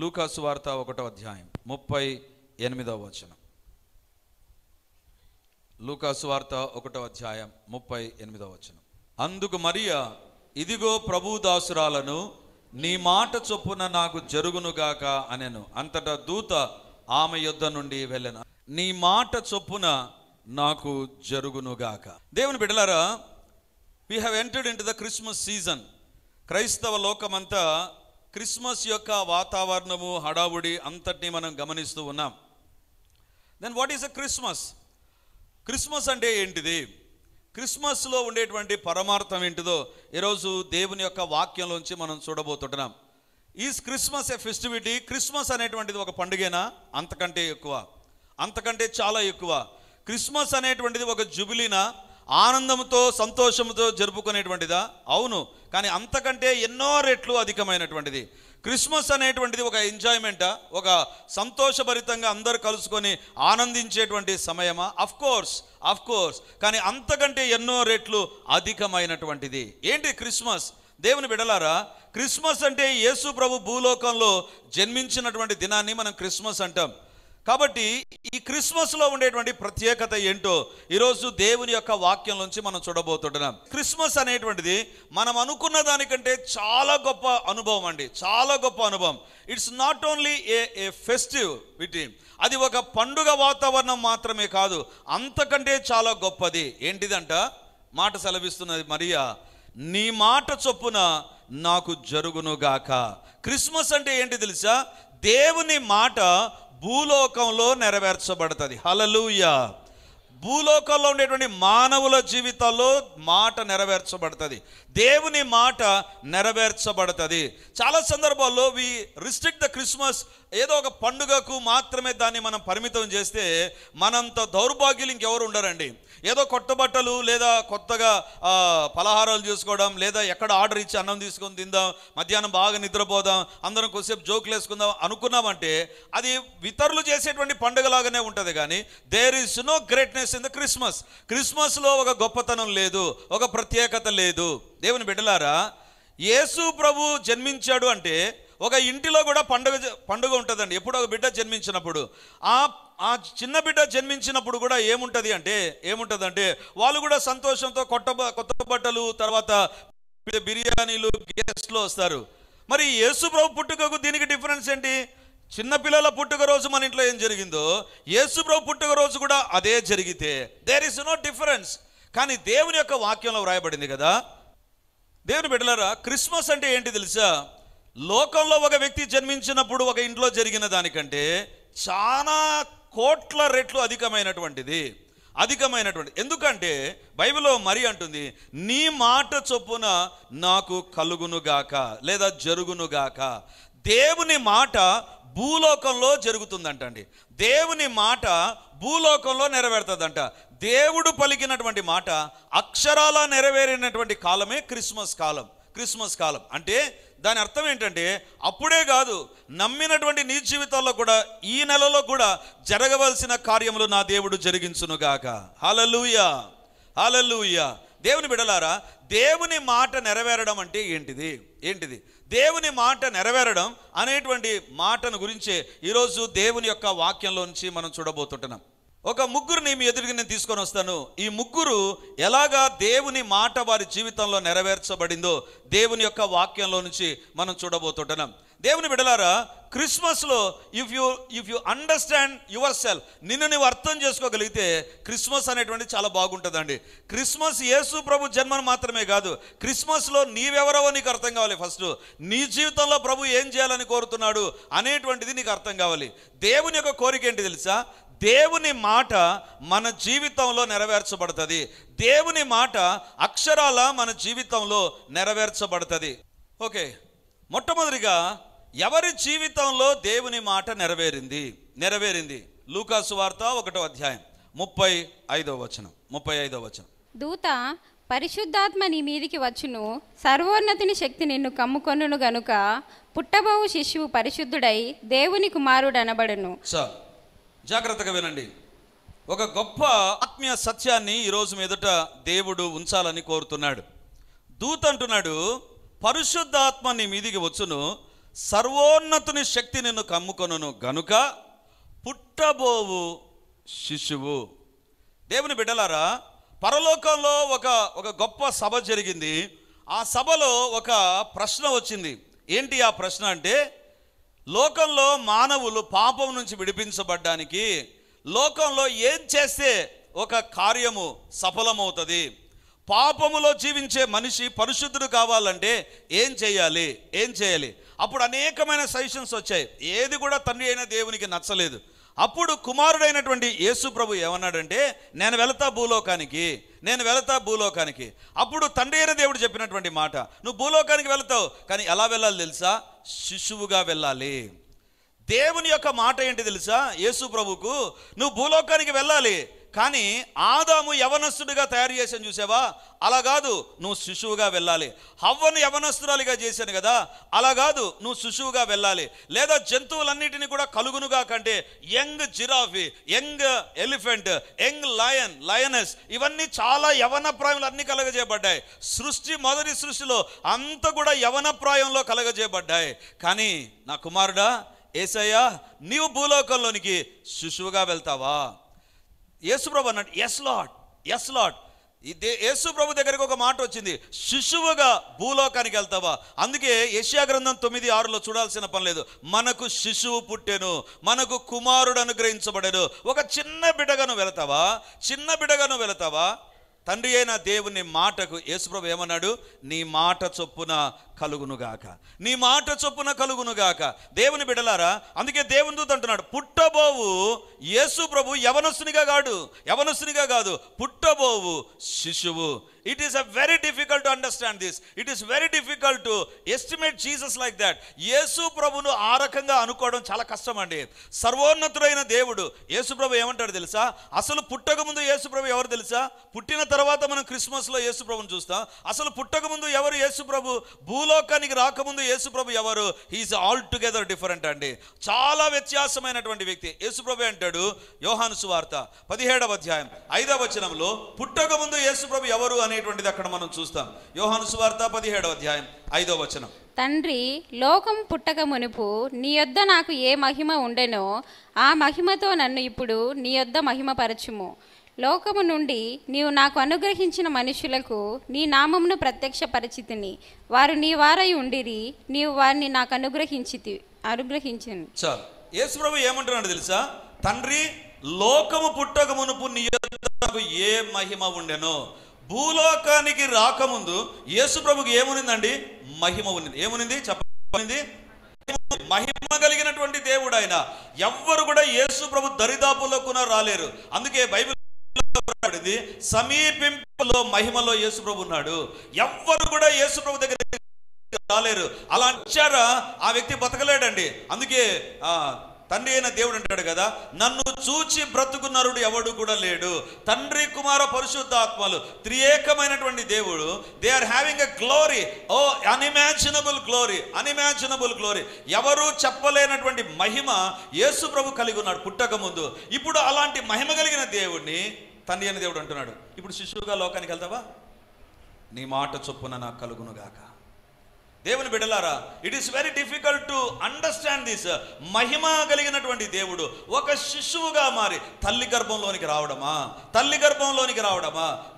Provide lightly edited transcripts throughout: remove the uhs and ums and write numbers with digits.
లూకా సువార్త 1వ అధ్యాయం 38వ వచనం. లూకా సువార్త 1వ అధ్యాయం 38వ వచనం. అందుకు మరియా, ఇదిగో ప్రభు దాసురాలను, నీ మాట చొప్పున నాకు జరుగునుగాక అనెను. అంతటా దూత ఆమె యొద్ద నుండి వెళ్ళెను. నీ మాట చొప్పున నాకు జరుగునుగాక. దేవుని బిడ్డలారా, we have entered into the Christmas season. క్రైస్తవ లోకమంతా క్రిస్మస్ యొక్క వాతావరణము, హడావుడి అంతటినీ మనం గమనిస్తూ ఉన్నాం. Then what is a Christmas? Christmas అంటే ఏంటిది? క్రిస్మస్లో ఉండేటువంటి పరమార్థం ఏంటిదో ఈరోజు దేవుని యొక్క వాక్యంలోంచి మనం చూడబోతుంటున్నాం. Is Christmas a festivity? Christmas అనేటువంటిది ఒక పండుగేనా? అంతకంటే ఎక్కువ, అంతకంటే చాలా ఎక్కువ. క్రిస్మస్ అనేటువంటిది ఒక జుబిలీనా? ఆనందంతో సంతోషంతో జరుపుకునేటువంటిదా? అవును, కానీ అంతకంటే ఎన్నో రెట్లు అధికమైనటువంటిది. క్రిస్మస్ అనేటువంటిది ఒక ఎంజాయ్మెంటా? ఒక సంతోషభరితంగా అందరూ కలుసుకొని ఆనందించేటువంటి సమయమా? అఫ్ కోర్స్, కానీ అంతకంటే ఎన్నో రెట్లు అధికమైనటువంటిది. ఏంటి క్రిస్మస్? దేవుని బిడ్డలారా, క్రిస్మస్ అంటే యేసు ప్రభు భూలోకంలో జన్మించినటువంటి దినాన్ని మనం క్రిస్మస్ అంటాం. కాబట్టి ఈ క్రిస్మస్లో ఉండేటువంటి ప్రత్యేకత ఏంటో ఈరోజు దేవుని యొక్క వాక్యం నుంచి మనం చూడబోతున్నాం. క్రిస్మస్ అనేటువంటిది మనం అనుకున్న దానికంటే చాలా గొప్ప అనుభవం అండి, చాలా గొప్ప అనుభవం. It's not only A festivity, అది ఒక పండుగ వాతావరణం మాత్రమే కాదు, అంతకంటే చాలా గొప్పది. ఏంటిదంట? మాట సెలవిస్తున్నది మరియా, నీ మాట చొప్పున నాకు జరుగునుగాక. క్రిస్మస్ అంటే ఏంటి తెలుసా? దేవుని మాట భూలోకంలో నెరవేర్చబడుతుంది. హల్లెలూయా! భూలోకంలో ఉండేటువంటి మానవుల జీవితాల్లో మాట నెరవేర్చబడుతుంది, దేవుని మాట నెరవేర్చబడుతుంది. చాలా సందర్భాల్లో వి రిస్ట్రిక్ట్ ద క్రిస్మస్, ఏదో ఒక పండుగకు మాత్రమే దాన్ని మనం పరిమితం చేస్తే మనంత దౌర్భాగ్యులు ఇంకెవరు ఉండరండి. ఏదో కొత్త బట్టలు లేదా కొత్తగా పలహారాలు చేసుకోవడం, లేదా ఎక్కడ ఆర్డర్ ఇచ్చి అన్నం తీసుకొని తిందాం, మధ్యాహ్నం బాగా నిద్రపోదాం, అందరం కొద్దిసేపు జోకులు వేసుకుందాం అనుకున్నామంటే అది ఇతరులు చేసేటువంటి పండుగలాగానే ఉంటుంది. కానీ there is no greatness in the Christmas. క్రిస్మస్లో ఒక గొప్పతనం లేదు, ఒక ప్రత్యేకత లేదు. దేవుని బిడ్డలారా, యేసు ప్రభు జన్మించాడు అంటే ఒక ఇంటిలో కూడా పండుగ ఉంటుందండి. ఎప్పుడు ఒక బిడ్డ జన్మించినప్పుడు, ఆ చిన్న బిడ్డ జన్మించినప్పుడు కూడా ఏముంటుందంటే వాళ్ళు కూడా సంతోషంతో కొత్త బట్టలు, తర్వాత బిర్యానీలు, గెస్ట్లు వస్తారు. మరి యేసు ప్రభు పుట్టుకకు దీనికి డిఫరెన్స్ ఏంటి? చిన్నపిల్లల పుట్టుక రోజు మన ఇంట్లో ఏం జరిగిందో యేసు ప్రభు పుట్టుక రోజు కూడా అదే జరిగితే దేర్ ఇస్ నో డిఫరెన్స్. కానీ దేవుని యొక్క వాక్యంలో వ్రాయబడింది కదా. దేవుని బిడ్డలారా, క్రిస్మస్ అంటే ఏంటి తెలుసా? లోకంలో ఒక వ్యక్తి జన్మించినప్పుడు ఒక ఇంట్లో జరిగిన దానికంటే చాలా కోట్ల రెట్లు అధికమైనటువంటిది. ఎందుకంటే బైబిల్లో మరి అంటుంది, నీ మాట చొప్పున నాకు కలుగునుగాక లేదా జరుగునుగాక. దేవుని మాట భూలోకంలో జరుగుతుందంటండి. దేవుని మాట భూలోకంలో నెరవేరుతుందంట. దేవుడు పలికినటువంటి మాట అక్షరాల నెరవేరినటువంటి కాలమే క్రిస్మస్ కాలం. అంటే దాని అర్థం ఏంటంటే అప్పుడే కాదు, నమ్మినటువంటి నీ జీవితాల్లో కూడా ఈ నెలలో కూడా జరగవలసిన కార్యములు నా దేవుడు జరిగించునుగాక. హల్లెలూయా! దేవుని బిడ్డలారా, దేవుని మాట నెరవేరడం అంటే ఏంటిది? దేవుని మాట నెరవేరడం అనేటువంటి మాటను గురించే ఈరోజు దేవుని యొక్క వాక్యంలో నుంచి మనం చూడబోతుంటున్నాం. ఒక ముగ్గురిని మీ ఎదురుగా నేను తీసుకొని వస్తాను. ఈ ముగ్గురు ఎలాగా దేవుని మాట వారి జీవితంలో నెరవేర్చబడిందో దేవుని యొక్క వాక్యంలో నుంచి మనం చూడబోతుంటున్నాం. దేవుని బిడ్డలారా, క్రిస్మస్లో if you understand yourself, నిన్ను నువ్వు అర్థం చేసుకోగలిగితే క్రిస్మస్ అనేటువంటి చాలా బాగుంటుందండి. క్రిస్మస్ యేసు ప్రభు జన్మను మాత్రమే కాదు, క్రిస్మస్లో నీవెవరవో నీకు అర్థం కావాలి. ఫస్ట్ నీ జీవితంలో ప్రభు ఏం చేయాలని కోరుతున్నాడు అనేటువంటిది నీకు అర్థం కావాలి. దేవుని యొక్క కోరిక ఏంటి తెలుసా? దేవుని మాట మన జీవితంలో నెరవేర్చబడుతుంది. దేవుని మాట అక్షరాల మన జీవితంలో నెరవేర్చబడుతుంది. ఓకే, మొట్టమొదటిగా ఎవరి జీవితంలో దేవుని మాట నెరవేరింది? లూకా సువార్త 1వ అధ్యాయం 35వ వచనం. దూత, పరిశుద్ధాత్మ నీ మీదికి వచ్చును, సర్వోన్నతుని శక్తి నిన్ను కమ్ముకొనును గనుక పుట్టబోవు శిశువు పరిశుద్ధుడై దేవుని కుమారుడు అనబడును. జాగ్రత్తగా వినండి. ఒక గొప్ప ఆత్మీయ సత్యాన్ని ఈరోజు మీదట దేవుడు ఉంచాలని కోరుతున్నాడు. దూత అంటున్నాడు, పరిశుద్ధాత్మ నీ మీదికి వచ్చును, సర్వోన్నతుని శక్తి నిన్ను కమ్ముకొనును గనుక పుట్టబోవు శిశువు. దేవుని బిడ్డలారా, పరలోకంలో ఒక గొప్ప సభ జరిగింది. ఆ సభలో ఒక ప్రశ్న వచ్చింది. ఏంటి ఆ ప్రశ్న అంటే, లోకంలో మానవులు పాపం నుంచి విడిపించబడ్డానికి లోకంలో ఏం చేస్తే ఒక కార్యము సఫలమవుతుంది, పాపములో జీవించే మనిషి పరిశుద్ధుడు కావాలంటే ఏం చేయాలి. అప్పుడు అనేకమైన సజెషన్స్ వచ్చాయి. ఏది కూడా తండ్రి అయిన దేవునికి నచ్చలేదు. అప్పుడు కుమారుడైనటువంటి యేసు ప్రభు ఏమన్నాడంటే, నేను వెళతా భూలోకానికి. అప్పుడు తండ్రి అయిన దేవుడు చెప్పినటువంటి మాట, నువ్వు భూలోకానికి వెళతావు, కానీ ఎలా వెళ్ళాలి తెలుసా? శిశువుగా వెళ్ళాలి. దేవుని యొక్క మాట ఏంటి తెలుసా? యేసు ప్రభుకు నువ్వు భూలోకానికి వెళ్ళాలి, కానీ ఆదాము యవనస్తుడిగా తయారు చేశాను చూసావా, అలా కాదు, నువ్వు శిశువుగా వెళ్ళాలి. హవ్వను యవనస్తురాలిగా చేశాను కదా, అలా కాదు, నువ్వు శిశువుగా వెళ్ళాలి. లేదా జంతువులన్నిటినీ కూడా కలుగునుగా కంటే young giraffe, young elephant, young lioness, ఇవన్నీ చాలా యవన ప్రాయంలో అన్ని కలగజేయబడ్డాయి. మొదటి సృష్టిలో అంతా కూడా యవన ప్రాయంలో కలగజేయబడ్డాయి. కానీ నా కుమారుడా యేసయ్యా, నీవు భూలోకంలోనికి శిశువుగా వెళ్తావా? యేసుప్రభు అన్నాడు, ఎస్ లార్డ్. యేసుప్రభు దగ్గరికి ఒక మాట వచ్చింది, శిశువుగా భూలోకానికి వెళ్తావా? అందుకే యెషయా గ్రంథం 9:6 చూడాల్సిన పని లేదు. మనకు శిశువు పుట్టెను, మనకు కుమారుడు అనుగ్రహించబడెను. ఒక చిన్న బిడ్డగాను వెళతావా? తండ్రి అయిన దేవుని మాటకు యేసుప్రభు ఏమన్నాడు? నీ మాట చొప్పున కలుగునుగాక. దేవుని బిడ్డలారా, అందుకే దేవుని దూత అంటున్నాడు, పుట్టబోవు యేసు ప్రభు యవనస్తునిగా కాదు, పుట్టబోవు శిశువు. It is a very difficult to understand this. It is very difficult to estimate Jesus like that. యేసు ప్రభును ఆ రకంగా అనుకోవడం చాలా కష్టం అండి. సర్వోన్నతుడైన దేవుడు యేసు ప్రభు ఏమంటాడు తెలుసా? అసలు పుట్టక ముందు యేసు ప్రభు ఎవరు తెలుసా? పుట్టిన తర్వాత మనం క్రిస్మస్లో యేసు ప్రభుని చూస్తాం. అసలు పుట్టక ముందు ఎవరు యేసు ప్రభు? భూలోకానికి రాకముందు యేసు ప్రభు ఎవరు? హీఈస్ ఆల్ టుగెదర్ డిఫరెంట్ అండి. చాలా వ్యత్యాసమైనటువంటి వ్యక్తి. యేసు ప్రభు అంటాడు యోహాను సువార్త 17వ అధ్యాయం 5వ వచనంలో, పుట్టక ముందు యేసు ప్రభు ఎవరు అనేటువంటిది అక్కడ మనం చూస్తాం. యోహాను సువార్త 17వ అధ్యాయం 5వ వచనం, తండ్రి, లోకం పుట్టక మునుపు నీ యొద్ద నాకు ఏ మహిమ ఉండెనో ఆ మహిమతో నన్ను ఇప్పుడు నీ యొద్ద మహిమపరచుము. లోకము నుండి నీవు నాకు అనుగ్రహించిన మనుషులకు నీ నామమును ప్రత్యక్షపరిచితిని. వారు నీ వారై ఉండిరి, నీవు వారిని నాకు అనుగ్రహించను. చాలు. యేసు ప్రభు ఏమంటున్నాడు తెలుసా? తండ్రి, లోకము పుట్టక మునుపు నీ యొద్ద నాకు ఏ మహిమ ఉండెనో. భూలోకానికి రాకముందు యేసు ప్రభుకి ఏమునిందండి? మహిమ ఉన్నది. ఏమునింది చెప్పండి? మహిమ కలిగినటువంటి దేవుడు ఆయన. ఎవ్వరు కూడా యేసు ప్రభు దరిదాపులకు రాలేరు. అందుకే బైబిల్ సమీపింపులో మహిమలో యేసు ప్రభు ఉన్నాడు. ఎవ్వరు కూడా యేసు ప్రభు దగ్గర రాలేరు. అలా వచ్చారా ఆ వ్యక్తి బతకలేడండి. అందుకే తండ్రి అయిన దేవుడు అంటాడు కదా, నన్ను చూచి బ్రతుకు నరుడు ఎవడు కూడా లేడు. తండ్రి, కుమార, పరిశుద్ధాత్మలు త్రియేకమైనటువంటి దేవుడు. They are having a glory, unimaginable glory. ఎవరు చెప్పలేనటువంటి మహిమ యేసు ప్రభు కలిగి ఉన్నాడు పుట్టక ముందు. ఇప్పుడు అలాంటి మహిమ కలిగిన దేవుడిని తండ్రి అయిన దేవుడు అంటున్నాడు, ఇప్పుడు శిశువుగా లోకానికి వెళ్తావా? నీ మాట చొప్పున నాకు కలుగునుగాక. దేవుని బిడ్డలారా, it is very difficult to understand this. మహిమ కలిగినటువంటి దేవుడు ఒక శిశువుగా మారి తల్లి గర్భంలోనికి రావడమా?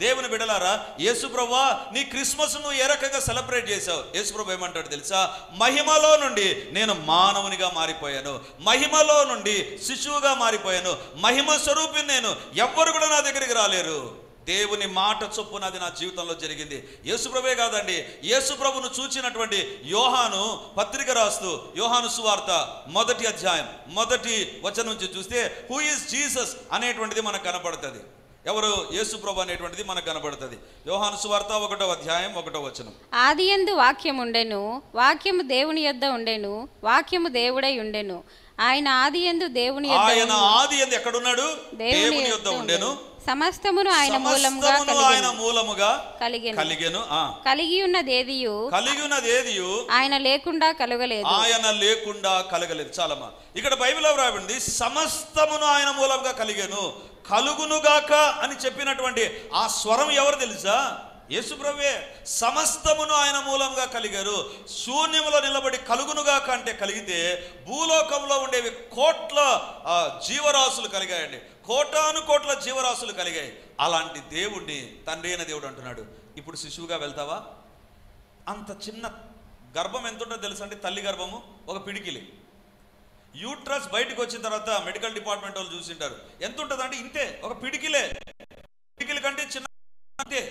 దేవుని బిడ్డలారా, యేసు ప్రభువా, నీ క్రిస్మస్ నువ్వు ఏ రకంగా సెలబ్రేట్ చేశావు? యేసు ప్రభు ఏమంటాడు తెలుసా? మహిమలో నుండి నేను మానవునిగా మారిపోయాను, మహిమలో నుండి శిశువుగా మారిపోయాను, మహిమ స్వరూపిని నేను. ఎవ్వరు కూడా నా దగ్గరికి రాలేరు. దేవుని మాట చొప్పున అది నా జీవితంలో జరిగింది. యేసుప్రభే కాదండి, యేసుప్రభును చూచినటువంటి యోహాను పత్రిక రాస్తూ యోహాను సువార్త 1వ అధ్యాయం 1వ వచనం నుంచి చూస్తే హూ ఈజ్ జీసస్ అనేటువంటిది మనకు కనపడుతుంది. ఎవరు? యేసుప్రభు అనేటువంటిది మనకు కనబడుతుంది. యోహాను సువార్త 1వ అధ్యాయం 1వ వచనం, ఆదియందు వాక్యం ఉండెను, వాక్యము దేవుని యొద్ద ఉండెను, వాక్యము దేవుడై ఉండెను. ఆయన ఆదియందు దేవుని ఆదియందు ఎక్కడున్నాడు? దేవుని యొద్ద ఉండెను. సమస్తమును ఆయన మూలముగా కలిగెను. కలిగి ఉన్నదేదియు ఆయన లేకుండా కలగలేదు. చాలమ్మా, ఇక్కడ బైబిల్లో రాబడింది సమస్తమును ఆయన మూలంగా కలిగెను, కలుగునుగాక అని చెప్పినటువంటి ఆ స్వరం ఎవరు తెలుసా? యేసుప్రభువే. సమస్తమును ఆయన మూలంగా కలిగారు. శూన్యములో నిలబడి కలుగునుగా కంటే కలిగితే భూలోకంలో ఉండేవి కోట్ల జీవరాశులు కలిగాయండి. కోటాను కోట్ల జీవరాశులు కలిగాయి. అలాంటి దేవుణ్ణి తండ్రి అయిన దేవుడు అంటున్నాడు, ఇప్పుడు శిశువుగా వెళ్తావా? అంత చిన్న గర్భం ఎంత ఉంటుందో తెలుసా అండి? తల్లి గర్భము ఒక పిడికిలి. యూట్రస్ బయటకు వచ్చిన తర్వాత మెడికల్ డిపార్ట్మెంట్ వాళ్ళు చూసింటారు, ఎంత ఉంటుందంటే ఇంతే, ఒక పిడికిలే. పిడికిలి కంటే చిన్న అంతే.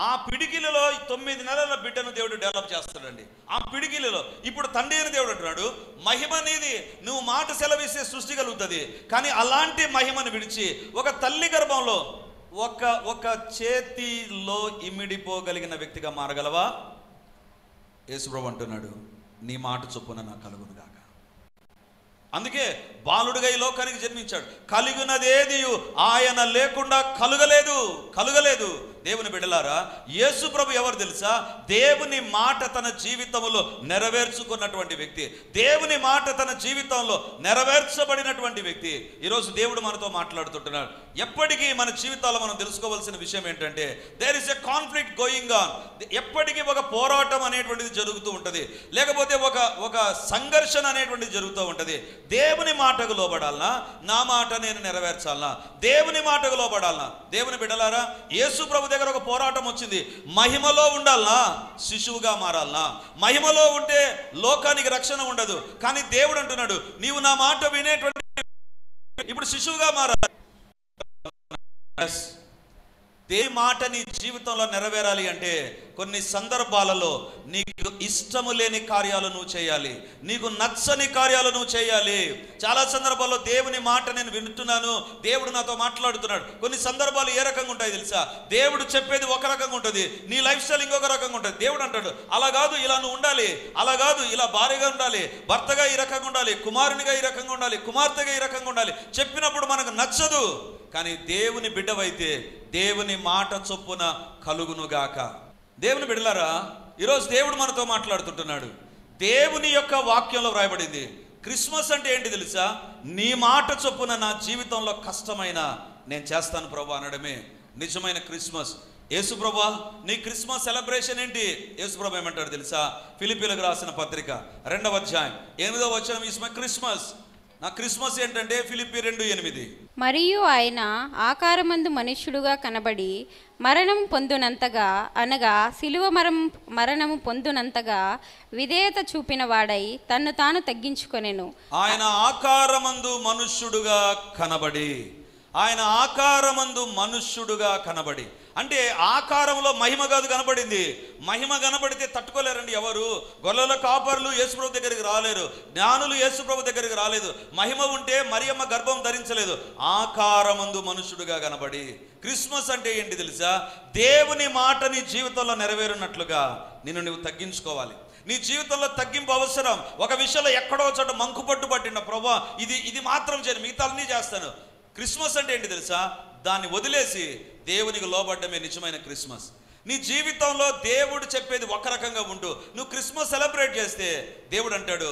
ఆ పిడికిలలో 9 నెలల బిడ్డను దేవుడు డెవలప్ చేస్తాడండి. ఆ పిడికిలలో ఇప్పుడు తండ్రి అయిన దేవుడు అంటున్నాడు, మహిమ నీది, నువ్వు మాట సెలవిస్తే సృష్టి కలుగుతుంది. కానీ అలాంటి మహిమను విడిచి ఒక తల్లి గర్భంలో ఒక చేతిలో ఇమిడిపోగలిగిన వ్యక్తిగా మారగలవా? యేసుప్రభు అంటున్నాడు, నీ మాట చొప్పున నాకు కలుగును గాక. అందుకే బాలుడుగా ఈ లోకానికి జన్మించాడు. కలిగినదేది ఆయన లేకుండా కలుగలేదు. దేవుని బిడ్డలారా, యేసు ప్రభు ఎవరు తెలుసా? దేవుని మాట తన జీవితంలో నెరవేర్చుకున్నటువంటి వ్యక్తి. దేవుని మాట తన జీవితంలో నెరవేర్చబడినటువంటి వ్యక్తి. ఈరోజు దేవుడు మనతో మాట్లాడుతుంటున్నాడు. ఎప్పటికీ మన జీవితాల్లో మనం తెలుసుకోవాల్సిన విషయం ఏంటంటే, there is a conflict going on. ఎప్పటికీ ఒక పోరాటం అనేటువంటిది జరుగుతూ ఉంటుంది, లేకపోతే ఒక సంఘర్షణ అనేటువంటిది జరుగుతూ ఉంటుంది. దేవుని మాటకు లోబడాలనా, నా మాట నేను నెరవేర్చాలనా? దేవుని మాటకు లోబడాలనా? దేవుని బిడ్డలారా, యేసు ప్రభు దగ్గర ఒక పోరాటం వచ్చింది. మహిమలో ఉండాలనా, శిశువుగా మారాలనా? మహిమలో ఉంటే లోకానికి రక్షణ ఉండదు. కానీ దేవుడు అంటున్నాడు, నీవు నా మాట వినేటువంటి ఇప్పుడు శిశువుగా మారాలి. దేవుని మాట నీ జీవితంలో నెరవేరాలి అంటే కొన్ని సందర్భాలలో నీకు ఇష్టము లేని కార్యాలు నువ్వు చేయాలి, నీకు నచ్చని కార్యాలు నువ్వు చేయాలి. చాలా సందర్భాల్లో దేవుని మాట నేను వింటున్నాను, దేవుడు నాతో మాట్లాడుతున్నాడు. కొన్ని సందర్భాలు ఏ రకంగా ఉంటాయి తెలుసా? దేవుడు చెప్పేది ఒక రకంగా ఉంటుంది, నీ లైఫ్ స్టైల్ ఇంకొక రకంగా ఉంటుంది. దేవుడు అంటాడు, అలా కాదు ఇలా నువ్వు ఉండాలి, అలా కాదు ఇలా భార్యగా ఉండాలి, భర్తగా ఈ రకంగా ఉండాలి, కుమారునిగా ఈ రకంగా ఉండాలి, కుమార్తెగా ఈ రకంగా ఉండాలి. చెప్పినప్పుడు మనకు నచ్చదు. కానీ దేవుని బిడ్డవైతే దేవుని మాట చొప్పున కలుగునుగాక. దేవుని బిడ్డలారా, ఈరోజు దేవుడు మనతో మాట్లాడుతుంటున్నాడు. దేవుని యొక్క వాక్యంలో వ్రాయబడింది, క్రిస్మస్ అంటే ఏంటి తెలుసా? నీ మాట చొప్పున నా జీవితంలో కష్టమైన నేను చేస్తాను ప్రభు అనడమే నిజమైన క్రిస్మస్. యేసు ప్రభు, నీ క్రిస్మస్ సెలబ్రేషన్ ఏంటి? యేసు ప్రభు ఏమంటాడు తెలుసా? ఫిలిప్పీలకు రాసిన పత్రిక 2వ అధ్యాయం 8వ వచనం, ఇస్ మై క్రిస్మస్. నా క్రిస్మస్ ఏంటంటే ఫిలిప్పీ 2:8. మరియు ఆయన ఆకారమందు మనుష్యుడుగా కనబడి మరణం పొందునంతగా, అనగా శిలువ మరణము పొందునంతగా విధేయత చూపిన వాడై తన్ను తాను తగ్గించుకొనెను. ఆయన ఆకారమందు మనుష్యుడుగా కనబడి, ఆయన ఆకారమందు మనుష్యుడుగా కనబడి అంటే ఆకారంలో మహిమ కాదు కనబడింది. మహిమ కనబడితే తట్టుకోలేరండి ఎవరు. గొర్రెల కాపర్లు యేసుప్రభు దగ్గరికి రాలేరు, జ్ఞానులు యేసుప్రభు దగ్గరికి రాలేదు. మహిమ ఉంటే మరియమ్మ గర్భం ధరించలేదు. ఆకారమందు మనుషుడుగా కనబడి. క్రిస్మస్ అంటే ఏంటి తెలుసా? దేవుని మాట నీ జీవితంలో నెరవేరున్నట్లుగా నిన్ను నువ్వు తగ్గించుకోవాలి. నీ జీవితంలో తగ్గింపు అవసరం. ఒక విషయంలో ఎక్కడో చోట మంకుపట్టు పట్టిన ప్రభా ఇది మాత్రం చేయను, మిగతా అన్నీ చేస్తాను. క్రిస్మస్ అంటే ఏంటి తెలుసా? దాన్ని వదిలేసి దేవునికి లోబడ్డమే నిజమైన క్రిస్మస్. నీ జీవితంలో దేవుడు చెప్పేది ఒక రకంగా ఉంటూ నువ్వు క్రిస్మస్ సెలబ్రేట్ చేస్తే దేవుడు అంటాడు,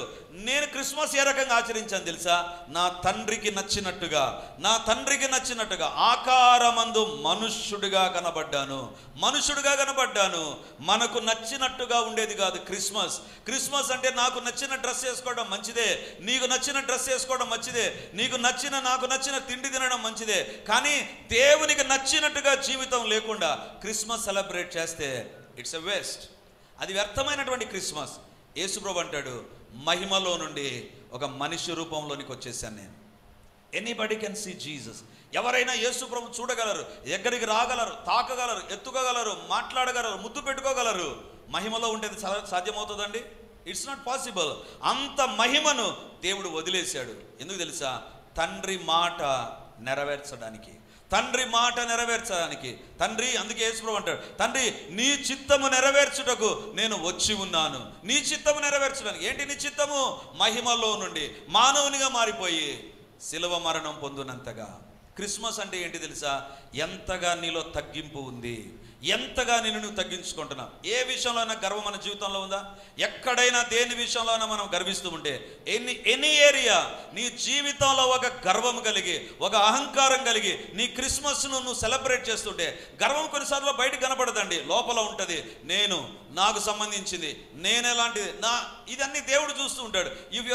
నేను క్రిస్మస్ ఏ రకంగా ఆచరించాను తెలుసా? నా తండ్రికి నచ్చినట్టుగా, నా తండ్రికి నచ్చినట్టుగా ఆకారమందు మనుష్యుడిగా కనబడ్డాను, మనుషుడుగా కనబడ్డాను. మనకు నచ్చినట్టుగా ఉండేది కాదు క్రిస్మస్. క్రిస్మస్ అంటే నాకు నచ్చిన డ్రెస్ వేసుకోవడం మంచిదే, నీకు నచ్చిన డ్రెస్ వేసుకోవడం మంచిదే, నీకు నచ్చిన నాకు నచ్చిన తిండి తినడం మంచిదే. కానీ దేవునికి నచ్చినట్టుగా జీవితం లేకుండా క్రిస్మస్ సెలబ్రేట్ చేస్తే ఇట్స్ ఎ వేస్ట్. అది వ్యర్థమైనటువంటి క్రిస్మస్. యేసుప్రభు అంటాడు, మహిమలో నుండి ఒక మనిషి రూపంలోనికి వచ్చేసాను నేను. Anybody can see Jesus. ఎవరైనా యేసుప్రభు చూడగలరు, ఎక్కడికి రాగలరు, తాకగలరు, ఎత్తుకోగలరు, మాట్లాడగలరు, ముద్దు పెట్టుకోగలరు. మహిమలో ఉండేది సాధ్యమవుతుందండి? It's not possible. అంత మహిమను దేవుడు వదిలేశాడు. ఎందుకు తెలుసా? తండ్రి మాట నెరవేర్చడానికి, తండ్రి మాట నెరవేర్చడానికి. తండ్రి, అందుకే యేసుప్రభు అంటాడు, తండ్రి నీ చిత్తము నెరవేర్చుటకు నేను వచ్చి ఉన్నాను. నీ చిత్తము నెరవేర్చడానికి. ఏంటి నీ చిత్తము? మహిమలో నుండి మానవునిగా మారిపోయి శిలువ మరణం పొందినంతగా. క్రిస్మస్ అంటే ఏంటి తెలుసా? ఎంతగా నీలో తగ్గింపు ఉంది, ఎంతగా నిన్ను నువ్వు తగ్గించుకుంటున్నావు? ఏ విషయంలోనైనా గర్వం మన జీవితంలో ఉందా? ఎక్కడైనా దేని విషయంలోనైనా మనం గర్విస్తూ ఉంటే, ఎనీ ఏరియా నీ జీవితంలో ఒక గర్వం కలిగి, ఒక అహంకారం కలిగి నీ క్రిస్మస్ను నువ్వు సెలబ్రేట్ చేస్తుంటే, గర్వం కొన్నిసార్లు బయటకు కనపడదండి, లోపల ఉంటుంది. నాకు సంబంధించింది, నేను ఎలాంటిది, ఇదన్నీ దేవుడు చూస్తూ ఉంటాడు. If